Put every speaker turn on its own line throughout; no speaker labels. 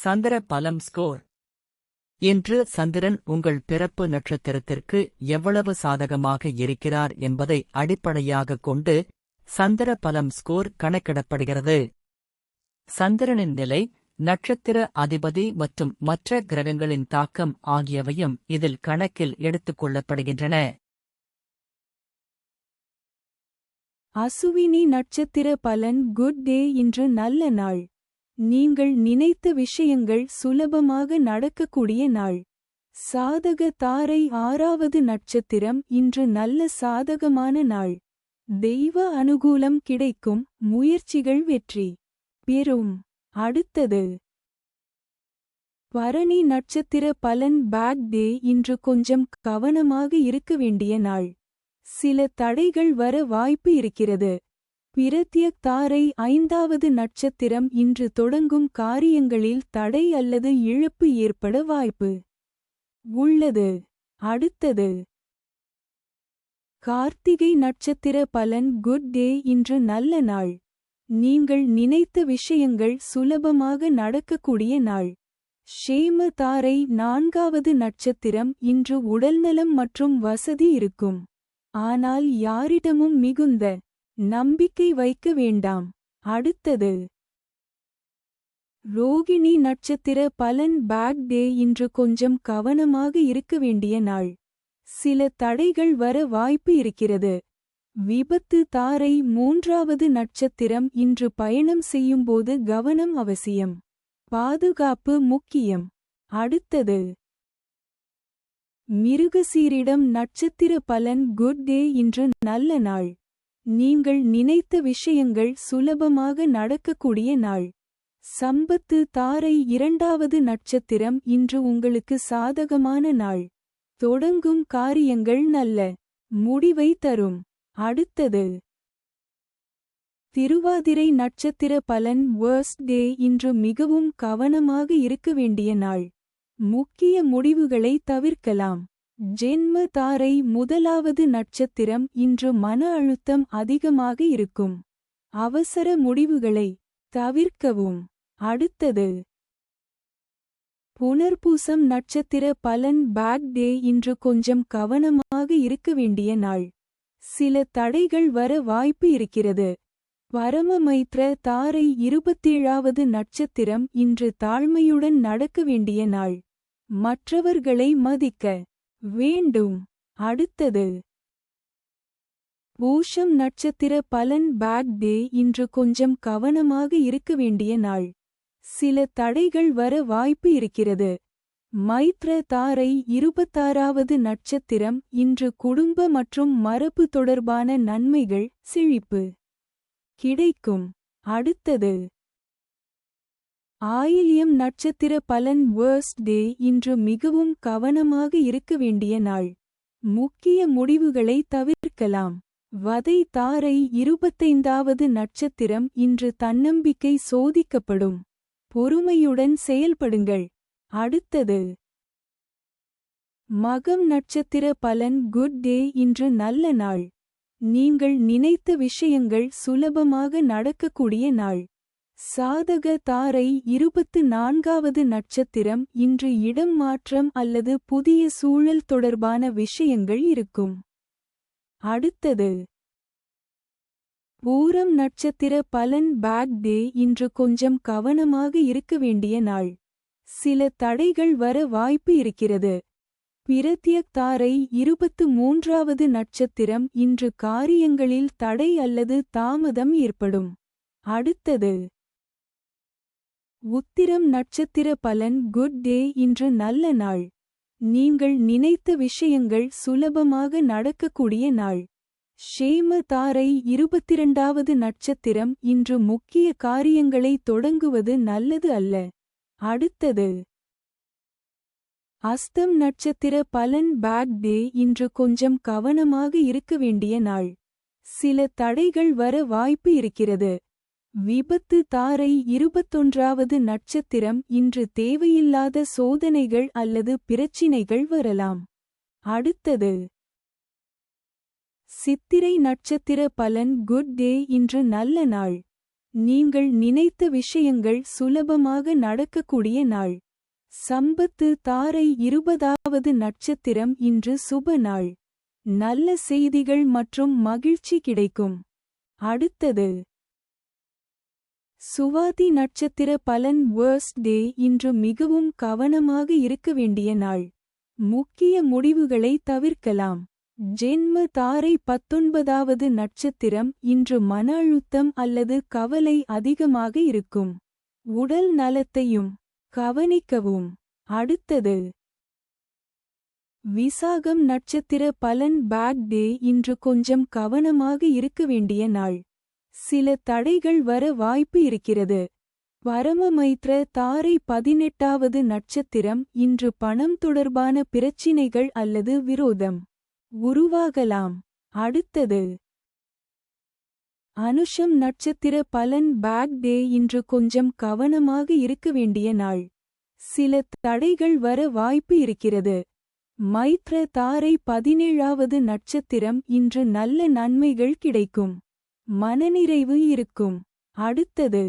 சந்திர பலம் ஸ்கோர். இன்று சந்திரன் உங்கள் பிறப்பு நட்சத்திரத்திற்கு எவ்வளவு சாதகமாக இருக்கிறார் என்பதை அடிப்படையாகக் கொண்டு சந்திர பலம் ஸ்கோர் கணக்கிடப்படுகிறது. சந்திரனின் நிலை, நட்சத்திர அதிபதி மற்றும் மற்ற கிரகங்களின் தாக்கம் ஆகியவையும் இதில் கணக்கில் எடுத்துக் கொள்ளப்படுகின்றன.
அசுவினி நட்சத்திர பலன். Good day. இன்று நல்ல நாள். நீங்கள் நினைத்த விஷயங்கள் சுலபமாக நடக்கக்கூடிய நாள். சாதக தாரை 6வது நட்சத்திரம். இன்று நல்ல சாதகமான நாள். தெய்வ அனுகூலம் கிடைக்கும். முயற்சிகள் வெற்றி பெறும். அடுத்தது பரணி நட்சத்திர பலன். Bad day. இன்று கொஞ்சம் கவனமாக இருக்க வேண்டிய நாள். சில தடைகள் வர வாய்ப்பு இருக்கிறது. பிரத்யக் தாரை 5வது நட்சத்திரம். இன்று தொடங்கும் காரியங்களில் தடை அல்லது இழப்பு ஏற்பட வாய்ப்பு உள்ளது. அடுத்தது கார்த்திகை நட்சத்திர பலன். Good day. இன்று நல்ல நாள். நீங்கள் நினைத்த விஷயங்கள் சுலபமாக நடக்கக்கூடிய நாள். ஷேம தாரை 4வது நட்சத்திரம். இன்று உடல்நலம் மற்றும் வசதி இருக்கும். ஆனால் யாரிடமும் மிகுந்த நம்பிக்கை வைக்க வேண்டாம். அடுத்தது ரோகிணி நட்சத்திர பலன். Bad day. இன்று கொஞ்சம் கவனமாக இருக்க வேண்டிய நாள். சில தடைகள் வர வாய்ப்பு இருக்கிறது. விபத்து தாரை 3வது நட்சத்திரம். இன்று பயணம் செய்யும்போது கவனம் அவசியம். பாதுகாப்பு முக்கியம். அடுத்தது மிருகசீரிடம் நட்சத்திர பலன். Good day. இன்று நல்ல நாள். நீங்கள் நினைத்த விஷயங்கள் சுலபமாக நடக்கக்கூடிய நாள். சம்பத்து தாரை 2வது நட்சத்திரம். இன்று உங்களுக்கு சாதகமான நாள். தொடங்கும் காரியங்கள் நல்ல முடிவை தரும். அடுத்தது திருவாதிரை நட்சத்திர பலன். வர்ஸ்ட் டே. இன்று மிகவும் கவனமாக இருக்க வேண்டிய நாள். முக்கிய முடிவுகளை தவிர்க்கலாம். ஜென்ம தாரை 1வது நட்சத்திரம். இன்று மன அழுத்தம் அதிகமாக இருக்கும். அவசர முடிவுகளை தவிர்க்கவும். அடுத்தது புனர்பூசம் நட்சத்திர பலன். Bad day. இன்று கொஞ்சம் கவனமாக இருக்க வேண்டிய நாள். சில தடைகள் வர வாய்ப்பு இருக்கிறது. பரமமைத்ர தாரை 27வது நட்சத்திரம். இன்று தாழ்மையுடன் நடக்க வேண்டிய நாள். மற்றவர்களை மதிக்க வேண்டும். அடுத்தது பூஷம் நட்சத்திர பலன். Bad day. இன்று கொஞ்சம் கவனமாக இருக்க வேண்டிய நாள். சில தடைகள் வர வாய்ப்பு இருக்கிறது. மைத்ர தாரை 26வது நட்சத்திரம். இன்று குடும்ப மற்றும் மரபு தொடர்பான நன்மைகள் செழிப்பு கிடைக்கும். அடுத்தது ஆயில்யம் நட்சத்திர பலன். வர்ஸ்ட் டே. இன்று மிகவும் கவனமாக இருக்க வேண்டிய நாள். முக்கிய முடிவுகளை தவிர்க்கலாம். வதை தாரை 25வது நட்சத்திரம். இன்று தன்னம்பிக்கை சோதிக்கப்படும். பொறுமையுடன் செயல்படுங்கள். அடுத்தது மகம் நட்சத்திர பலன். Good day. இன்று நல்ல நாள். நீங்கள் நினைத்த விஷயங்கள் சுலபமாக நடக்கக்கூடிய நாள். சாதக தாரை 24வது நட்சத்திரம். இன்று இடம் மாற்றம் அல்லது புதிய சூழல் தொடர்பான விஷயங்கள் இருக்கும். அடுத்தது பூரம் நட்சத்திர பலன். Bad day. இன்று கொஞ்சம் கவனமாக இருக்க வேண்டிய நாள். சில தடைகள் வர வாய்ப்பு இருக்கிறது. பிரத்யக் தாரை 23வது நட்சத்திரம். இன்று காரியங்களில் தடை அல்லது தாமதம் ஏற்படும். அடுத்தது உத்திரம் நட்சத்திர பலன். Good day. இன்று நல்ல நாள். நீங்கள் நினைத்த விஷயங்கள் சுலபமாக நடக்கக்கூடிய நாள். ஷேம தாரை 22வது நட்சத்திரம். இன்று முக்கிய காரியங்களை தொடங்குவது நல்லது அல்ல. அடுத்தது அஸ்தம் நட்சத்திர பலன். Bad day. இன்று கொஞ்சம் கவனமாக இருக்க வேண்டிய நாள். சில தடைகள் வர வாய்ப்பு இருக்கிறது. விபத்து தாரை 21வது நட்சத்திரம். இன்று தேவையில்லாத சோதனைகள் அல்லது பிரச்சினைகள் வரலாம். அடுத்தது சித்திரை நட்சத்திர பலன். Good day. இன்று நல்ல நாள். நீங்கள் நினைத்த விஷயங்கள் சுலபமாக நடக்கக்கூடிய நாள். சம்பத்து தாரை 20வது நட்சத்திரம் இன்று சுப நாள். நல்ல செய்திகள் மற்றும் மகிழ்ச்சி கிடைக்கும். அடுத்தது சுவாதி நட்சத்திர பலன் வேர்ஸ்ட் டே இன்று மிகவும் கவனமாக இருக்க வேண்டிய நாள். முக்கிய முடிவுகளை தவிர்க்கலாம். ஜென்ம தாரை 19வது நட்சத்திரம் இன்று மன அழுத்தம் அல்லது கவலை அதிகமாக இருக்கும். உடல் நலத்தையும் கவனிக்கவும். அடுத்தது விசாகம் நட்சத்திர பலன் பேட் டே இன்று கொஞ்சம் கவனமாக இருக்க வேண்டிய நாள். சில தடைகள் வர வாய்ப்பு இருக்கிறது. பரமமைத்ர தாரை 18வது நட்சத்திரம் இன்று பணம் தொடர்பான பிரச்சினைகள் அல்லது விரோதம் உருவாகலாம். அடுத்தது அனுஷம் நட்சத்திர பலன் பேட் டே இன்று கொஞ்சம் கவனமாக இருக்க வேண்டிய நாள். சில தடைகள் வர வாய்ப்பு இருக்கிறது. மைத்ர தாரை 17வது நட்சத்திரம் இன்று நல்ல நன்மைகள் கிடைக்கும். மனநிறைவு இருக்கும். அடுத்தது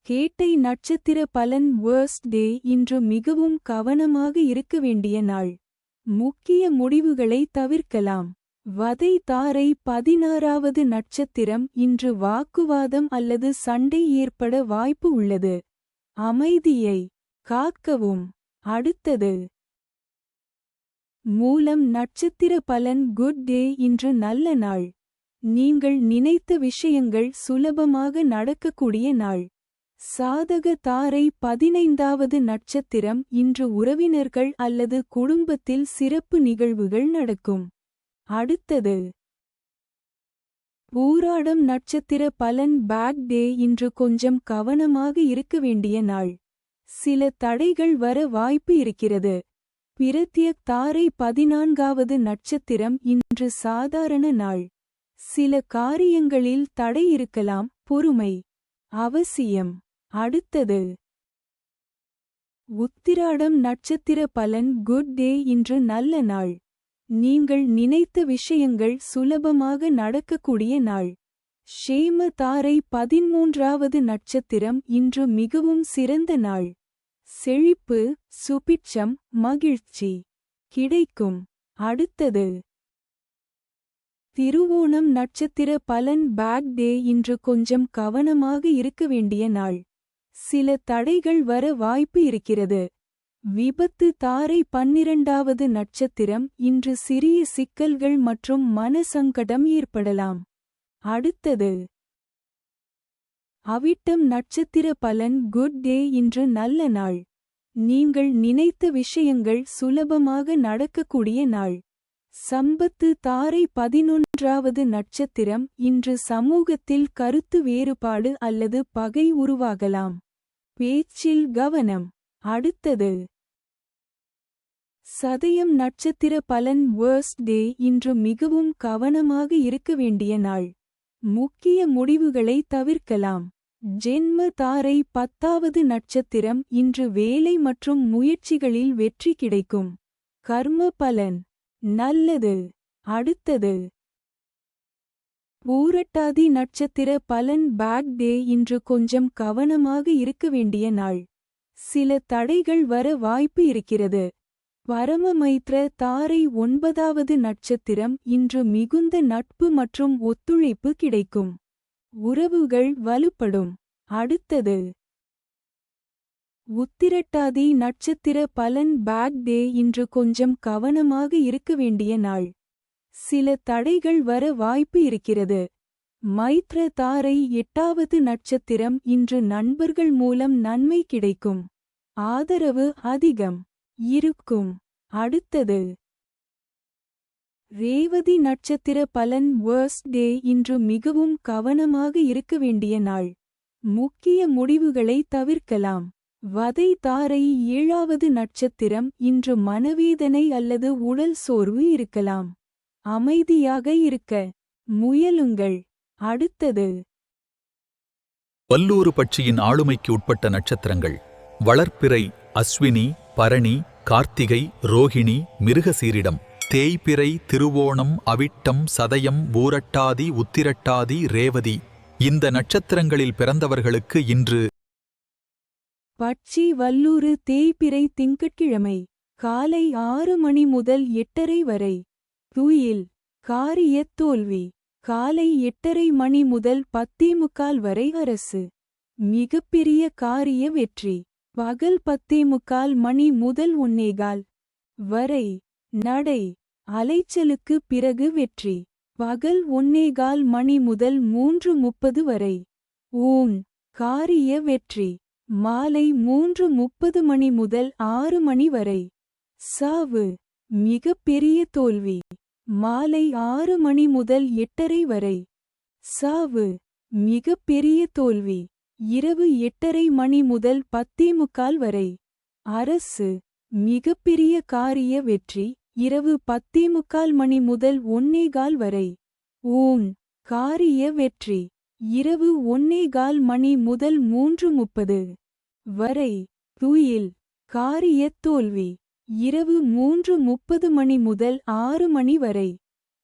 கேட்டை நட்சத்திர பலன் வேர்ஸ்ட் டே இன்று மிகவும் கவனமாக இருக்க வேண்டிய நாள். முக்கிய முடிவுகளை தவிர்க்கலாம். வதை தாரை 16வது நட்சத்திரம் இன்று வாக்குவாதம் அல்லது சண்டை ஏற்பட வாய்ப்பு உள்ளது. அமைதியை காக்கவும். அடுத்தது மூலம் நட்சத்திர பலன் குட் டே இன்று நல்ல நாள். நீங்கள் நினைத்த விஷயங்கள் சுலபமாக நடக்கக்கூடிய நாள். சாதக தாரை 15வது நட்சத்திரம் இன்று உறவினர்கள் அல்லது குடும்பத்தில் சிறப்பு நிகழ்வுகள் நடக்கும். அடுத்தது பூராடம் நட்சத்திர பலன் பேட் டே இன்று கொஞ்சம் கவனமாக இருக்க வேண்டிய நாள். சில தடைகள் வர வாய்ப்பு இருக்கிறது. பிரத்யக் தாரை 14வது நட்சத்திரம் இன்று சாதாரண நாள். சில காரியங்களில் தடை இருக்கலாம். பொறுமை அவசியம். அடுத்தது உத்திராடம் நட்சத்திர பலன் குட் டே இன்று நல்ல நாள். நீங்கள் நினைத்த விஷயங்கள் சுலபமாக நடக்கக்கூடிய நாள். ஷேம தாரை 13வது நட்சத்திரம் இன்று மிகவும் சிறந்த நாள். செழிப்பு, சுபிட்சம், மகிழ்ச்சி கிடைக்கும். அடுத்தது திருவோணம் நட்சத்திர பலன் பேட் டே இன்று கொஞ்சம் கவனமாக இருக்க வேண்டிய நாள். சில தடைகள் வர வாய்ப்பு இருக்கிறது. விபத்து தாரை 12வது நட்சத்திரம் இன்று சிறிய சிக்கல்கள் மற்றும் மனசங்கடம் ஏற்படலாம். அடுத்தது அவிட்டம் நட்சத்திர பலன் குட் டே இன்று நல்ல நாள். நீங்கள் நினைத்த விஷயங்கள் சுலபமாக நடக்கக்கூடிய நாள். சம்பத்து தாரை 11வது நட்சத்திரம் இன்று சமூகத்தில் கருத்து வேறுபாடு அல்லது பகை உருவாகலாம். பேச்சில் கவனம். அடுத்தது சதயம் நட்சத்திர பலன் வேர்ஸ்ட் டே இன்று மிகவும் கவனமாக இருக்க வேண்டிய நாள். முக்கிய முடிவுகளை தவிர்க்கலாம். ஜென்ம தாரை 10வது நட்சத்திரம் இன்று வேலை மற்றும் முயற்சிகளில் வெற்றி கிடைக்கும். கர்ம பலன் நல்லது. அடுத்தது பூரட்டாதி நட்சத்திர பலன் பேட் டே இன்று கொஞ்சம் கவனமாக இருக்க வேண்டிய நாள். சில தடைகள் வர வாய்ப்பு இருக்கிறது. பரமமைத்ர தாரை 9வது நட்சத்திரம் இன்று மிகுந்த நட்பு மற்றும் ஒத்துழைப்பு கிடைக்கும். உறவுகள் வலுப்படும். அடுத்தது உத்திரட்டாதி நட்சத்திர பலன் பேட் டே இன்று கொஞ்சம் கவனமாக இருக்க வேண்டிய நாள். சில தடைகள் வர வாய்ப்பு இருக்கிறது. மைத்ர தாரை 8வது நட்சத்திரம் இன்று நண்பர்கள் மூலம் நன்மை கிடைக்கும். ஆதரவு அதிகம் இருக்கும். அடுத்தது ரேவதி நட்சத்திர பலன் வேர்ஸ்ட் டே இன்று மிகவும் கவனமாக இருக்க வேண்டிய நாள். முக்கிய முடிவுகளை தவிர்க்கலாம். வதை தாரை 7வது நட்சத்திரம் இன்று மனவேதனை அல்லது உடல் சோர்வு இருக்கலாம். அமைதியாக இருக்க முயலுங்கள். அடுத்தது
வல்லூறு பட்சியின் ஆளுமைக்கு உட்பட்ட நட்சத்திரங்கள் வளர்ப்பிறை, அஸ்வினி, பரணி, கார்த்திகை, ரோகிணி, மிருகசீரிடம். தேய்பிறை, திருவோணம், அவிட்டம், சதயம், பூரட்டாதி, உத்திரட்டாதி, ரேவதி. இந்த நட்சத்திரங்களில் பிறந்தவர்களுக்கு இன்று
பட்சி வல்லூறு தேய்பிறை திங்கட்கிழமை காலை 6 மணி முதல் 8:30 வரை. துயில் காரியத் தோல்வி காலை 8:30 மணி முதல் 10:45 வரை. அரசு மிகப்பெரிய காரிய வெற்றி பகல் 10:45 மணி முதல் 1:15 வரை. நடை அலைச்சலுக்கு பிறகு வெற்றி பகல் 1:15 மணி முதல் 3:30 வரை. ஊன் காரிய வெற்றி மாலை 3:30 மணி முதல் 6 மணி வரை. சாவு மிகப்பெரிய தோல்வி மாலை 6 மணி முதல் 8:30 வரை. சாவு மிகப்பெரிய தோல்வி இரவு 8:30 மணி முதல் 10:45 வரை. அரசு மிகப்பெரிய காரிய வெற்றி இரவு 10:45 மணி முதல் 1:15 வரை. ஊன் காரிய வெற்றி இரவு 1:15 மணி முதல் 3:30 வரை. துயில் காரியத் தோல்வி இரவு 3:30 மணி முதல் 6 மணி வரை.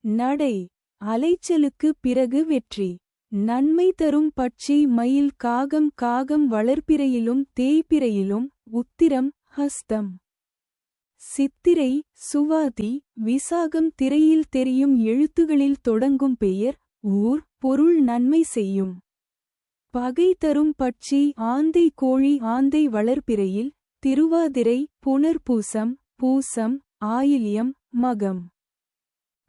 நடை அலைச்சலுக்கு பிறகு வெற்றி நன்மை தரும் பட்சி மயில் காகம். காகம் வளர்பிறையிலும் தேய்பிறையிலும். உத்திரம் ஹஸ்தம் சித்திரை சுவாதி விசாகம். திரையில் தெரியும் எழுத்துகளில் தொடங்கும் பெயர் ஊர் பொருள் நன்மை செய்யும். பகை தரும் பட்சி ஆந்தை கோழி. ஆந்தை வளர்பிறையில். திருவாதிரை புனர்பூசம் பூசம் ஆயில்யம் மகம்.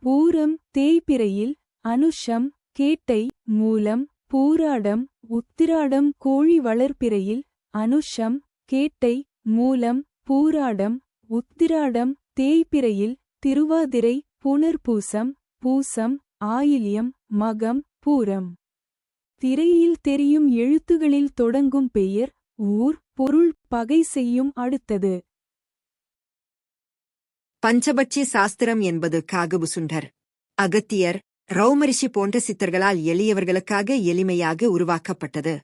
பூரம் தேய்பிறையில். அனுஷம் கேட்டை மூலம். பூராடம் உத்திராடம் கோழி வளர்பிறையில். அனுஷம் கேட்டை மூலம் பூராடம் உத்திராடம் தேய்பிறையில். திருவாதிரை புனர்பூசம் பூசம் ஆயில்யம் மகம் பூரம். திரையில் தெரியும் எழுத்துகளில் தொடங்கும் பெயர் ஊர் பொருள் பகை செய்யும். அடுத்தது
பஞ்சபட்சி சாஸ்திரம் என்பது காகபுசுண்டர், அகத்தியர், ரௌமரிஷி போன்ற சித்தர்களால் எளியவர்களுக்காக எளிமையாக உருவாக்கப்பட்டது.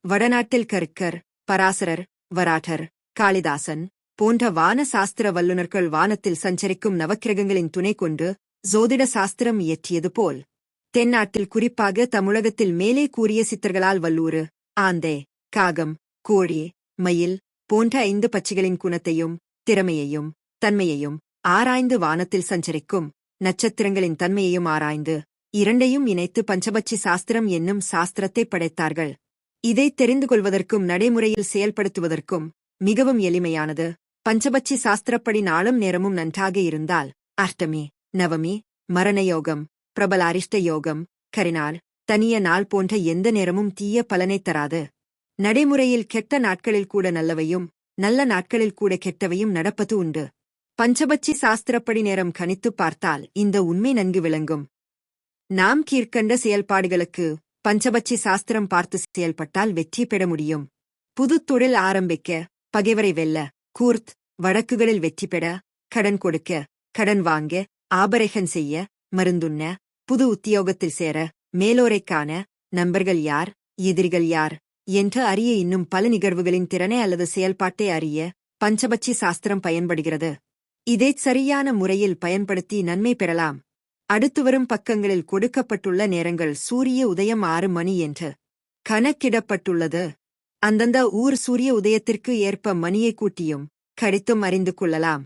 வடநாட்டில் கருக்கர், பராசரர், வராட்டர், காளிதாசன் போன்ற வான சாஸ்திர வல்லுநர்கள் வானத்தில் சஞ்சரிக்கும் நவக்கிரகங்களின் துணை கொண்டு ஜோதிட சாஸ்திரம் இயற்றியது போல், தென்னாட்டில் குறிப்பாக தமிழகத்தில் மேலே கூறிய சித்தர்களால் வல்லூறு, ஆந்தை, காகம், கோழி, மயில் போன்ற 5 பட்சிகளின் குணத்தையும் திறமையையும் தன்மையையும் ஆராய்ந்து வானத்தில் சஞ்சரிக்கும் நட்சத்திரங்களின் தன்மையையும் ஆராய்ந்து இரண்டையும் இணைத்து பஞ்சபட்சி சாஸ்திரம் என்னும் சாஸ்திரத்தை படைத்தார்கள். இதை தெரிந்து கொள்வதற்கும் நடைமுறையில் செயல்படுத்துவதற்கும் மிகவும் எளிமையானது. பஞ்சபட்சி சாஸ்திரப்படி நாளும் நேரமும் நன்றாக இருந்தால் அஷ்டமி, நவமி, மரணயோகம், பிரபல அரிஷ்ட யோகம், கரிநாள், தனிய நாள் போன்ற எந்த நேரமும் தீய பலனைத் தராது. நடைமுறையில் கெட்ட நாட்களில் கூட நல்லவையும் நல்ல நாட்களில் கூட கெட்டவையும் நடப்பது உண்டு. பஞ்சபட்சி சாஸ்திரப்படி நேரம் கணித்துப் பார்த்தால் இந்த உண்மை நன்கு விளங்கும். நாம் கீழ்க்கண்ட செயல்பாடுகளுக்கு பஞ்சபட்சி சாஸ்திரம் பார்த்து செயல்பட்டால் வெற்றி பெற முடியும். புது தொழில் ஆரம்பிக்க, பகைவரை வெல்ல, கூர்த் வழக்குகளில் வெற்றி பெற, கடன் கொடுக்க, கடன் வாங்க, ஆபரேஷன் செய்ய, மருந்துண்ண, புது உத்தியோகத்தில் சேர, மேலோரைக் காண, நண்பர்கள் யார், எதிரிகள் யார் என்று அறிய, இன்னும் பல நிகழ்வுகளின் திறனை அல்லது செயல்பாட்டை அறிய பஞ்சபட்சி சாஸ்திரம் பயன்படுகிறது. இதைச் சரியான முறையில் பயன்படுத்தி நன்மை பெறலாம். அடுத்து வரும் பக்கங்களில் கொடுக்கப்பட்டுள்ள நேரங்கள் சூரிய உதயம் 6 மணி என்று கணக்கிடப்பட்டுள்ளது. அந்தந்த ஊர் சூரிய உதயத்திற்கு ஏற்ப மணியை கூட்டியும் கழித்தும் அறிந்து கொள்ளலாம்.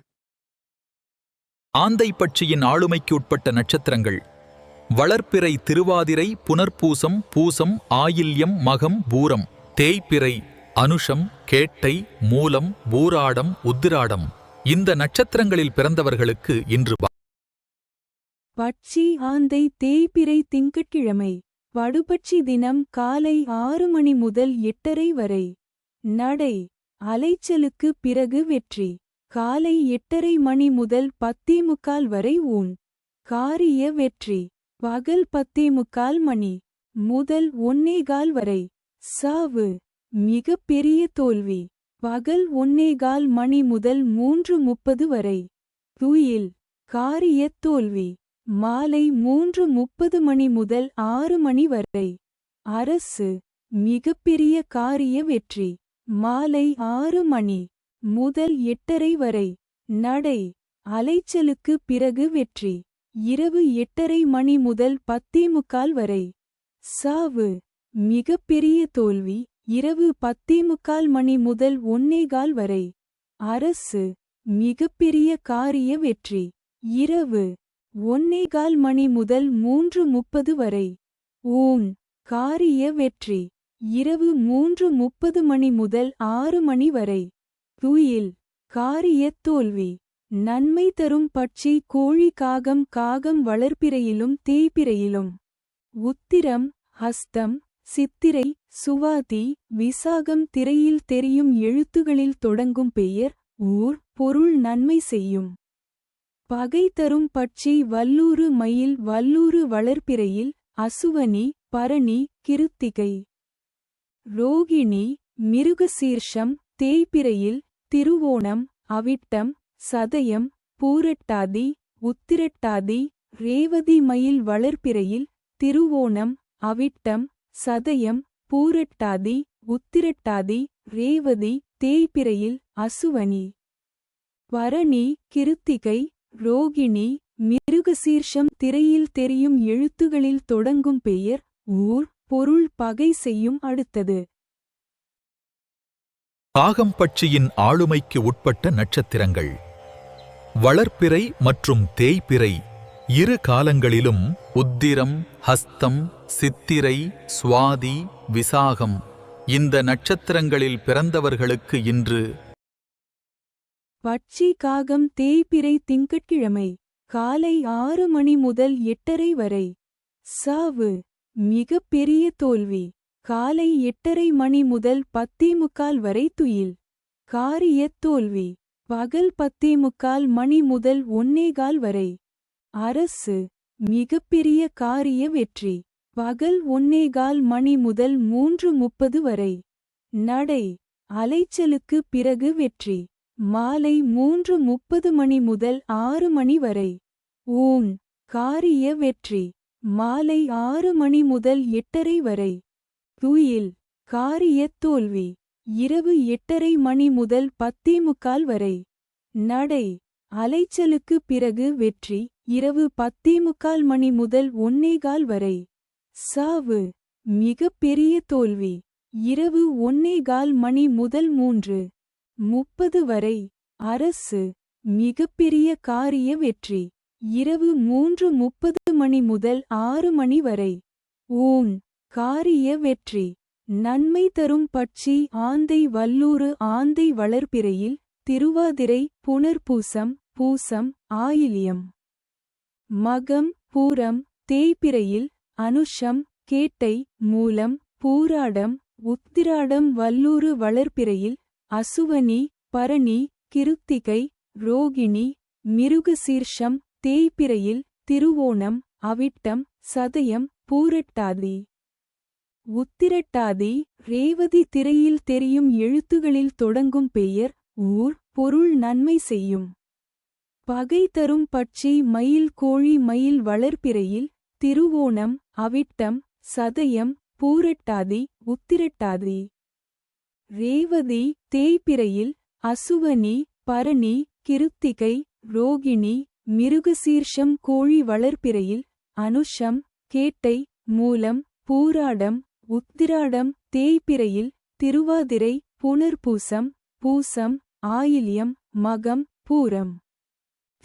ஆந்தை பட்சியின் ஆளுமைக்கு உட்பட்ட நட்சத்திரங்கள் வளர்ப்பிறை திருவாதிரை புனர்பூசம் பூசம் ஆயில்யம் மகம் பூரம். தேய்பிறை அனுஷம் கேட்டை மூலம் பூராடம் உத்திராடம். இந்த நட்சத்திரங்களில் பிறந்தவர்களுக்கு இன்று
பட்சி ஆந்தை தேய்பிறை திங்கட்கிழமை படுபட்சி தினம் காலை 6 மணி முதல் 8:30 வரை. நடை அலைச்சலுக்கு பிறகு வெற்றி காலை 8:30 மணி முதல் 10:45 வரை. ஊன் காரிய வெற்றி பகல் 10:45 மணி முதல் 1:15 வரை. சாவு மிக பெரிய தோல்வி பகல் 1:15 மணி முதல் 3:30 வரை. துயில் காரியத் தோல்வி மாலை 3:30 மணி முதல் 6 மணி வரை. அரசு மிகப்பெரிய காரிய வெற்றி மாலை 6 மணி முதல் 8:30 வரை. நடை அலைச்சலுக்கு பிறகு வெற்றி இரவு 8:30 மணி முதல் 10:45 வரை. சாவு மிகப்பெரிய தோல்வி இரவு 10:45 மணி முதல் 1:15 வரை. அரசு மிகப்பெரிய காரிய வெற்றி இரவு 1:15 மணி முதல் 3:30 வரை. ஊன் காரிய வெற்றி இரவு 3:30 மணி முதல் 6 மணி வரை. துயில் காரியத் தோல்வி நன்மை தரும் பட்சி கோழி காகம் காகம் வளர்ப்பிறையிலும் தேய்பிறையிலும். உத்திரம் ஹஸ்தம் சித்திரை சுவாதி விசாகம் திரையில் தெரியும் எழுத்துகளில் தொடங்கும் பெயர் ஊர் பொருள் நன்மை செய்யும். பகை தரும் பட்சி வல்லூறு மயில் வல்லூறு வளர்ப்பிறையில் அசுவனி பரணி கிருத்திகை. ரோகிணி மிருகசீர்ஷம் தேய்பிறையில் திருவோணம் அவிட்டம் சதயம் பூரட்டாதி உத்திரட்டாதி ரேவதி மயில் வளர்ப்பிறையில் திருவோணம் அவிட்டம் சதயம் பூரட்டாதி உத்திரட்டாதி ரேவதி தேய்பிறையில் அசுவனி. பரணி கிருத்திகை ரோகிணி மிருகசீர்ஷம் திரையில் தெரியும் எழுத்துகளில் தொடங்கும் பெயர் ஊர் பொருள் பகை செய்யும். அடுத்தது
காகம் பட்சியின் ஆளுமைக்கு உட்பட்ட நட்சத்திரங்கள். வளர்ப்பிறை மற்றும் தேய்பிறை இரு காலங்களிலும் உத்திரம் ஹஸ்தம் சித்திரை சுவாதி விசாகம் இந்த நட்சத்திரங்களில் பிறந்தவர்களுக்கு இன்று.
பட்சி காகம் தேய்பிறை திங்கட்கிழமை காலை 6 மணி முதல் 8:30 வரை. சாவு மிகப்பெரிய தோல்வி காலை 8:30 மணி முதல் 10:45 வரை. துயில் காரியத் தோல்வி பகல் 10:45 மணி முதல் 1:15 வரை. அரசு மிகப்பெரிய காரிய வெற்றி பகல் 1:15 மணி முதல் 3:30 வரை. நடை அலைச்சலுக்கு பிறகு வெற்றி மாலை 3:30 மணி முதல் 6 மணி வரை. ஊன் காரிய வெற்றி மாலை 6 மணி முதல் 8:30 வரை. துயில் காரியத் தோல்வி இரவு 8:30 மணி முதல் 10:45 வரை. நடை அலைச்சலுக்கு பிறகு வெற்றி இரவு 10:45 மணி முதல் 1:15 வரை. சாவு மிகப்பெரிய தோல்வி இரவு 1:15 மணி முதல் 3:30 வரை. அரசு மிகப்பெரிய காரிய வெற்றி இரவு 3:30 மணி முதல் 6 மணி வரை. ஊன் காரிய வெற்றி நன்மை தரும் பட்சி ஆந்தை வல்லூறு ஆந்தை வளர்ப்பிறையில் திருவாதிரை புனர்பூசம் பூசம் ஆயில்யம். மகம் பூரம் தேய்பிறையில் அனுஷம் கேட்டை மூலம் பூராடம் உத்திராடம் வல்லூறு வளர்ப்பிறையில் அசுவனி பரணி கிருத்திகை ரோகிணி மிருகசீர்ஷம் தேய்பிறையில் திருவோணம் அவிட்டம் சதயம் பூரட்டாதி. உத்திரட்டாதி ரேவதி திரையில் தெரியும் எழுத்துகளில் தொடங்கும் பெயர் ஊர் பொருள் நன்மை செய்யும். பகை தரும் பட்சி மயில் கோழி மயில் வளர்ப்பிறையில் திருவோணம் அவிட்டம் சதயம் பூரட்டாதி உத்திரட்டாதி. ரேவதி தேய்பிறையில் அசுவனி பரணி கிருத்திகை ரோகிணி மிருகசீர்ஷம் கோழி வளர்ப்பிறையில் அனுஷம் கேட்டை மூலம் பூராடம் உத்திராடம் தேய்பிறையில் திருவாதிரை புனர்பூசம் பூசம் ஆயில்யம் மகம் பூரம்.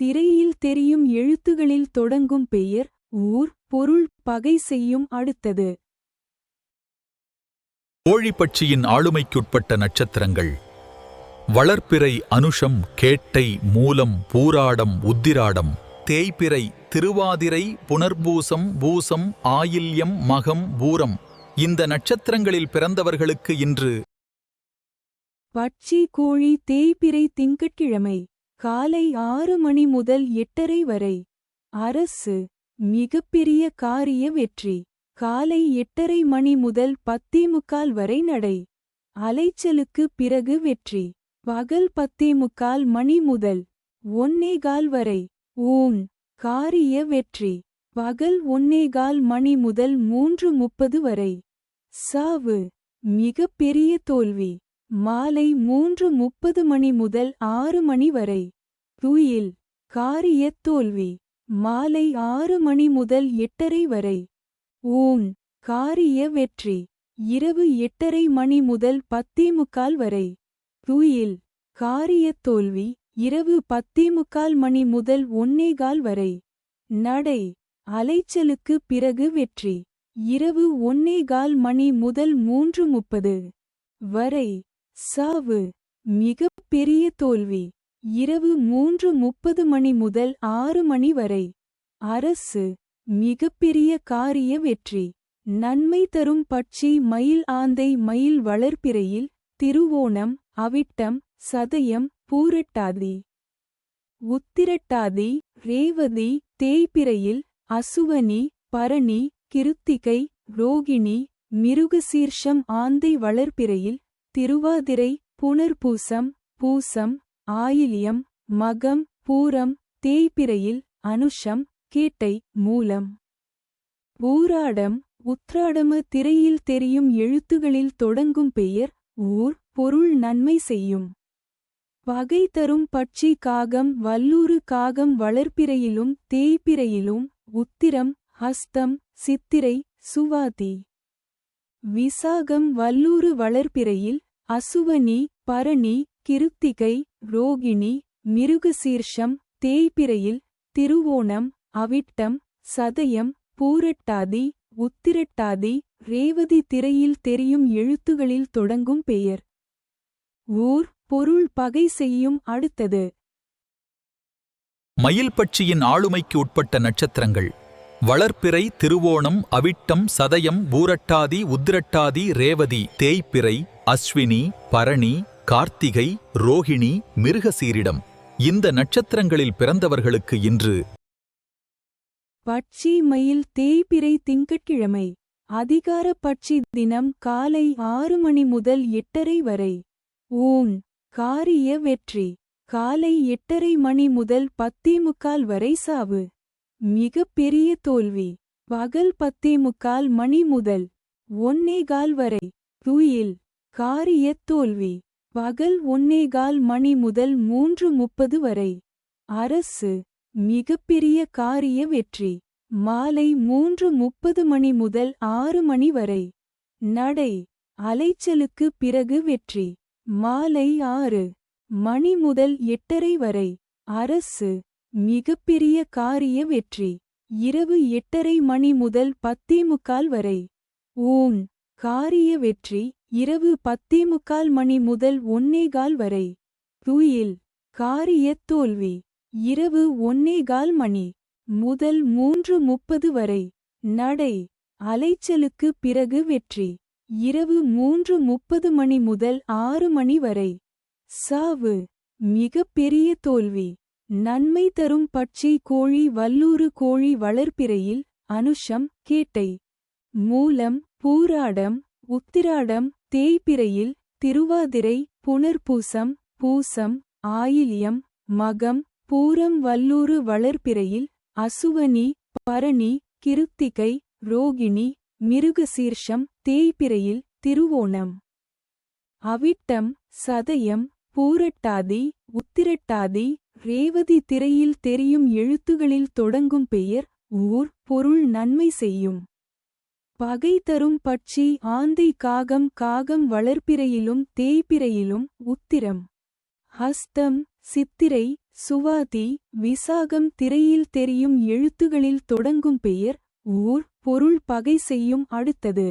திரையில் தெரியும் எழுத்துகளில் தொடங்கும் பெயர் ஊர் பொருள் பகை செய்யும். அடுத்தது
கோழிப்பட்சியின் ஆளுமைக்குட்பட்ட நட்சத்திரங்கள். வளர்ப்பிறை அனுஷம் கேட்டை மூலம் பூராடம் உத்திராடம். தேய்பிறை திருவாதிரை புனர்பூசம் பூசம் ஆயில்யம் மகம் பூரம் இந்த நட்சத்திரங்களில் பிறந்தவர்களுக்கு இன்று.
பட்சி கோழி தேய்பிறை திங்கட்கிழமை காலை 6 மணி முதல் 8:30 வரை. அரசு மிகப்பெரிய காரிய வெற்றி காலை 8:30 மணி முதல் 10:45 வரை. நடை அலைச்சலுக்கு பிறகு வெற்றி பகல் 10:45 மணி முதல் 1:15 வரை. ஊன் காரிய வெற்றி பகல் 1:15 மணி முதல் 3:30 வரை. சாவு மிகப்பெரிய தோல்வி மாலை 3:30 மணி முதல் 6 மணி வரை. துயில் காரியத் தோல்வி மாலை 6 மணி முதல் 8:30 வரை. ஊன் காரிய வெற்றி இரவு 8:30 மணி முதல் 10:45 வரை. துயில் காரியத் தோல்வி இரவு 10:45 மணி முதல் 1:15 வரை. நடை அலைச்சலுக்கு பிறகு வெற்றி இரவு 1:15 மணி முதல் 3:30 வரை. சாவு மிகப் பெரிய தோல்வி இரவு 3:30 மணி முதல் 6 மணி வரை. அரசு மிகப்பெரிய காரிய வெற்றி நன்மை தரும் பட்சி மயில் ஆந்தை மயில் வளர்பிறையில் திருவோணம் அவிட்டம் சதயம் பூரட்டாதி உத்திரட்டாதி ரேவதி தேய்பிறையில் அசுவனி பரணி கிருத்திகை ரோகிணி மிருகசீர்ஷம் ஆந்தை வளர்பிறையில் திருவாதிரை புனர்பூசம் பூசம் ஆயில்யம் மகம் பூரம் தேய்பிறையில் அனுஷம் கேட்டை மூலம் பூராடம் உத்ராடம திரையில் தெரியும் எழுத்துகளில் தொடங்கும் பெயர் ஊர் பொருள் நன்மை செய்யும். பகை தரும் பட்சி காகம் வல்லூறு காகம் வளர்பிறையிலும் தேய்பிறையிலும் உத்திரம் ஹஸ்தம் சித்திரை சுவாதி விசாகம் வல்லூறு வளர்பிறையில் அசுவனி பரணி கிருத்திகை ரோகிணி மிருகசீர்ஷம் தேய்பிறையில் திருவோணம் அவிட்டம் சதயம் பூரட்டாதி உத்திரட்டாதி ரேவதி திரையில் தெரியும் எழுத்துகளில் தொடங்கும் பெயர் ஊர் பொருள் பகை செய்யும். அடுத்தது
மயில் பட்சியின் ஆளுமைக்கு உட்பட்ட நட்சத்திரங்கள் வளர்பிறை திருவோணம் அவிட்டம் சதயம் பூரட்டாதி உத்திரட்டாதி ரேவதி தேய்பிறை அஸ்வினி பரணி கார்த்திகை ரோகிணி மிருகசீரிடம். இந்த நட்சத்திரங்களில் பிறந்தவர்களுக்கு இன்று
பட்சி மயில் தேய்பிறை திங்கட்கிழமை அதிகார பட்சி தினம் காலை 6 மணி முதல் 8:30 வரை. ஊன் காரிய வெற்றி காலை 8:30 மணி முதல் 10:45 வரை. சாவு மிகப் பெரிய தோல்வி பகல் 10:45 மணி முதல் 1:15 வரை. துயில் காரியத் தோல்வி பகல் 1:15 மணி முதல் 3:30 வரை. அரசு மிகப்பெரிய காரிய வெற்றி மாலை 3:30 மணி முதல் 6 மணி வரை. நடை அலைச்சலுக்கு பிறகு வெற்றி மாலை 6 மணி முதல் 8:30 வரை. அரசு மிகப்பெரிய காரிய வெற்றி இரவு 8:30 மணி முதல் 10:45 வரை. ஊன் காரிய வெற்றி இரவு 10:45 மணி முதல் 1:15 வரை. துயில் காரியத் தோல்வி இரவு 1:15 மணி முதல் 3:30 வரை. நடை அலைச்சலுக்கு பிறகு வெற்றி இரவு 3:30 மணி முதல் 6 மணி வரை. சாவு மிகப் பெரிய தோல்வி நன்மை தரும் பட்சி கோழி வல்லூறு கோழி வளர்பிறையில் அனுஷம் கேட்டை மூலம் பூராடம் உத்திராடம் தேய்பிறையில் திருவாதிரை புனர்பூசம் பூசம் ஆயில்யம் மகம் பூரம் வல்லூறு வளர்பிறையில் அசுவனி பரணி கிருத்திகை ரோகிணி மிருகசீர்ஷம் தேய்பிறையில் திருவோணம் அவிட்டம் சதயம் பூரட்டாதி உத்திரட்டாதி ரேவதி திரையில் தெரியும் எழுத்துகளில் தொடங்கும் பெயர் ஊர் பொருள் நன்மை செய்யும். பகை தரும் பட்சி ஆந்தை காகம் காகம் வளர்பிறையிலும் தேய்பிறையிலும் உத்திரம் ஹஸ்தம் சித்திரை சுவாதி விசாகம் திரையில் தெரியும் எழுத்துகளில் தொடங்கும் பெயர் ஊர் பொருள் பகை செய்யும். அடுத்தது